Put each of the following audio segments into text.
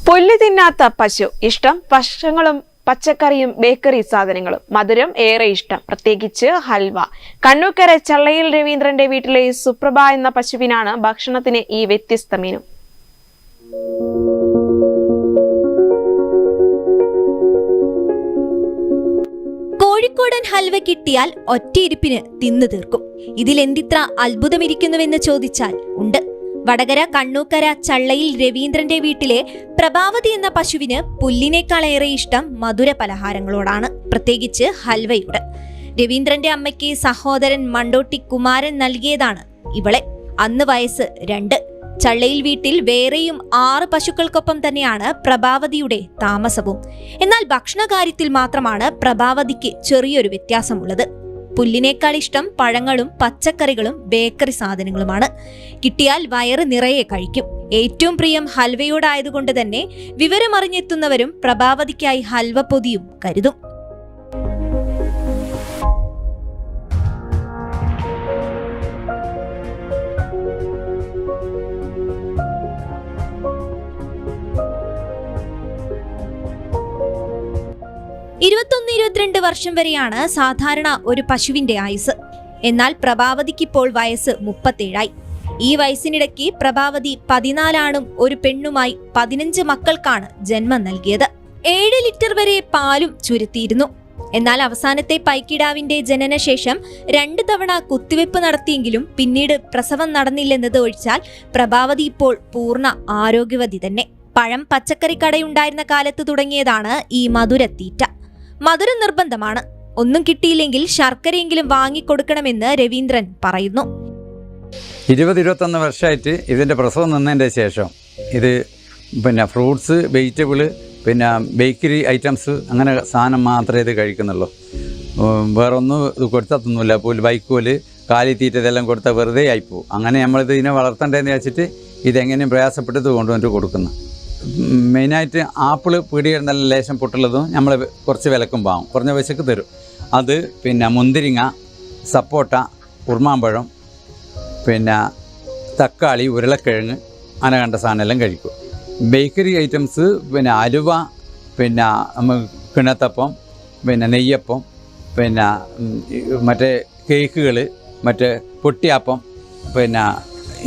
പുല്ല് തിന്നാത്ത പശു ഇഷ്ടം ഭക്ഷണങ്ങളും പച്ചക്കറിയും ബേക്കറി സാധനങ്ങളും മധുരം ഏറെ ഇഷ്ടം, പ്രത്യേകിച്ച് ഹൽവ. കണ്ണൂക്കര ചള്ളയിൽ രവീന്ദ്രന്റെ വീട്ടിലെ സുപ്രഭ എന്ന പശുവിനാണ് ഭക്ഷണത്തിന് ഈ വ്യത്യസ്ത മെനു. കോഴിക്കോടൻ ഹൽവ കിട്ടിയാൽ ഒറ്റയിരിപ്പിന് തിന്നു തീർക്കും. ഇതിലെന്തിത്ര അത്ഭുതമിരിക്കുന്നുവെന്ന് ചോദിച്ചാൽ ഉണ്ട്. വടകര കണ്ണൂക്കര ചള്ളയിൽ രവീന്ദ്രന്റെ വീട്ടിലെ പ്രഭാവതി എന്ന പശുവിന് പുല്ലിനേക്കാളേറെ ഇഷ്ടം മധുര പലഹാരങ്ങളോടാണ്, പ്രത്യേകിച്ച് ഹൽവയോട്. രവീന്ദ്രന്റെ അമ്മയ്ക്ക് സഹോദരൻ മണ്ടോട്ടി കുമാരൻ നൽകിയതാണ് ഇവളെ. അന്ന് വയസ്സ് 2. ചള്ളയിൽ വീട്ടിൽ വേറെയും 6 പശുക്കൾക്കൊപ്പം തന്നെയാണ് പ്രഭാവതിയുടെ താമസവും. എന്നാൽ ഭക്ഷണകാര്യത്തിൽ മാത്രമാണ് പ്രഭാവതിക്ക് ചെറിയൊരു വ്യത്യാസമുള്ളത്. പുല്ലിനേക്കാൾ ഇഷ്ടം പഴങ്ങളും പച്ചക്കറികളും ബേക്കറി സാധനങ്ങളുമാണ്. കിട്ടിയാൽ വയറ് നിറയെ കഴിക്കും. ഏറ്റവും പ്രിയം ഹൽവയോടായതുകൊണ്ട് തന്നെ വിവരമറിഞ്ഞെത്തുന്നവരും പ്രഭാവതിക്കായി ഹൽവ പൊതിയും കരുതും. (21-22 വർഷം വരെയാണ് സാധാരണ ഒരു പശുവിന്റെ ആയുസ്. എന്നാൽ പ്രഭാവതിക്കിപ്പോൾ വയസ്സ് 37ആയി. ഈ വയസ്സിനിടയ്ക്ക് പ്രഭാവതി 14 ആണും ഒരു പെണ്ണുമായി 15 മക്കൾക്കാണ് ജന്മം നൽകിയത്. 7 ലിറ്റർ വരെ പാലും ചുരുത്തിയിരുന്നു. എന്നാൽ അവസാനത്തെ പൈക്കിടാവിന്റെ ജനനശേഷം 2 തവണ കുത്തിവെപ്പ് നടത്തിയെങ്കിലും പിന്നീട് പ്രസവം നടന്നില്ലെന്നത് ഒഴിച്ചാൽ പ്രഭാവതി ഇപ്പോൾ പൂർണ്ണ ആരോഗ്യവതി തന്നെ. പഴം പച്ചക്കറി കടയുണ്ടായിരുന്ന കാലത്ത് തുടങ്ങിയതാണ് ഈ മധുരത്തീറ്റ. മധുരം നിർബന്ധമാണ്. ഒന്നും കിട്ടിയില്ലെങ്കിൽ ശർക്കരയെങ്കിലും വാങ്ങിക്കൊടുക്കണമെന്ന് രവീന്ദ്രൻ പറയുന്നു. 20-21 വർഷമായിട്ട് ഇതിൻ്റെ പ്രസവം നിന്നതിൻ്റെ ശേഷം ഇത് ഫ്രൂട്ട്സ്, വെജിറ്റബിള്, ബേക്കറി ഐറ്റംസ് അങ്ങനെ സാധനം മാത്രമേ ഇത് കഴിക്കുന്നുള്ളൂ. വേറൊന്നും ഇത് കൊടുത്തൊന്നുമില്ല. വൈക്കോല്, കാലിത്തീറ്റ ഇതെല്ലാം കൊടുത്താൽ വെറുതെ ആയിപ്പോവും. അങ്ങനെ നമ്മളിത് ഇതിനെ വളർത്തേണ്ടതെന്ന് വെച്ചിട്ട് ഇതെങ്ങനെയും പ്രയാസപ്പെട്ട് കൊണ്ടുവന്നിട്ട് കൊടുക്കുന്നു. മെയിനായിട്ട് ആപ്പിള് പീടിക നല്ല ലേശം പൊട്ടുള്ളതും നമ്മൾ കുറച്ച് വിലക്കും വാങ്ങും, കുറഞ്ഞ പൈസക്ക് തരും. അത് മുന്തിരിങ്ങ, സപ്പോട്ട, ഉറുമാമ്പഴം, തക്കാളി, ഉരുളക്കിഴങ്ങ് അങ്ങനെ കണ്ട സാധനം എല്ലാം കഴിക്കും. ബേക്കറി ഐറ്റംസ് അലുവ, കിണത്തപ്പം, നെയ്യപ്പം, മറ്റേ കേക്കുകൾ, മറ്റേ പൊട്ടിയാപ്പം,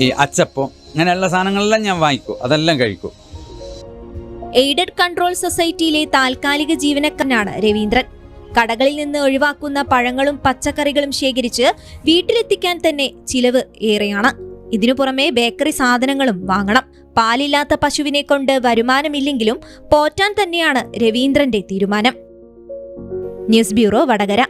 ഈ അച്ചപ്പം, അങ്ങനെയുള്ള സാധനങ്ങളെല്ലാം ഞാൻ വാങ്ങിക്കും, അതെല്ലാം കഴിക്കും. എയ്ഡഡ് കൺട്രോൾ സൊസൈറ്റിയിലെ താൽക്കാലിക ജീവനക്കാരനാണ് രവീന്ദ്രൻ. കടകളിൽ നിന്ന് ഒഴിവാക്കുന്ന പഴങ്ങളും പച്ചക്കറികളും ശേഖരിച്ച് വീട്ടിലെത്തിക്കാൻ തന്നെ ചിലവ് ഏറെയാണ്. ഇതിനു പുറമെ ബേക്കറി സാധനങ്ങളും വാങ്ങണം. പാലില്ലാത്ത പശുവിനെ കൊണ്ട് വരുമാനമില്ലെങ്കിലും പോറ്റാൻ തന്നെയാണ് രവീന്ദ്രന്റെ തീരുമാനം. News bureau, Vadakara.